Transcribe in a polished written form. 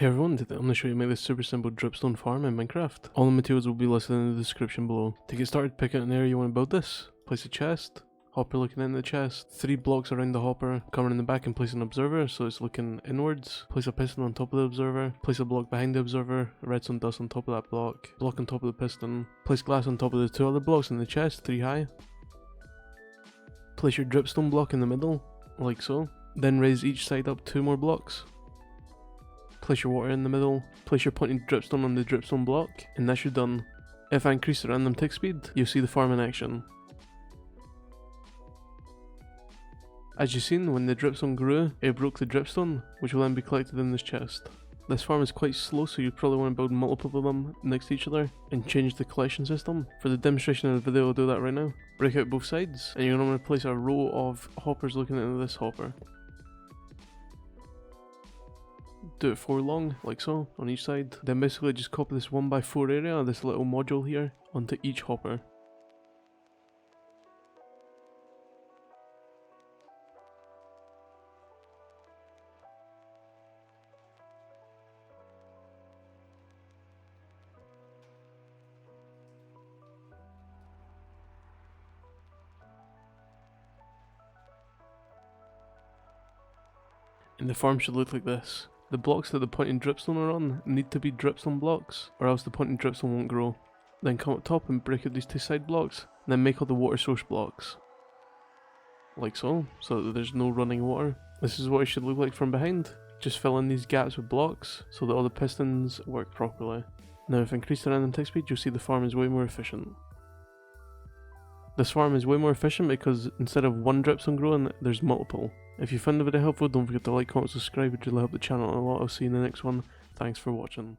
Hey everyone, today I'm going to show you how to make this super simple dripstone farm in Minecraft. All the materials will be listed in the description below. To get started, pick out an area you want to build this. Place a chest, hopper looking in the chest, 3 blocks around the hopper, cover in the back and place an observer so it's looking inwards. Place a piston on top of the observer, place a block behind the observer, redstone dust on top of that block on top of the piston, place glass on top of the 2 other blocks in the chest, 3 high. Place your dripstone block in the middle, like so. Then raise each side up 2 more blocks. Place your water in the middle, place your pointing dripstone on the dripstone block, and that's you done. If I increase the random tick speed, you'll see the farm in action. As you've seen, when the dripstone grew, it broke the dripstone, which will then be collected in this chest. This farm is quite slow, so you probably want to build multiple of them next to each other and change the collection system. For the demonstration of the video, I'll do that right now. Break out both sides, and you're going to want to place a row of hoppers looking into this hopper. Do it 4 long, like so, on each side. Then basically just copy this 1x4 area, this little module here, onto each hopper. And the farm should look like this. The blocks that the pointing dripstone are on need to be dripstone blocks, or else the pointing dripstone won't grow. Then come up top and break out these 2 side blocks, and then make all the water source blocks. Like so that there's no running water. This is what it should look like from behind. Just fill in these gaps with blocks, so that all the pistons work properly. Now if I increase the random tick speed, you'll see the farm is way more efficient. This farm is way more efficient because instead of 1 dripstone growing, there's multiple. If you found the video helpful, don't forget to like, comment, subscribe, it really help the channel a lot. I'll see you in the next one. Thanks for watching.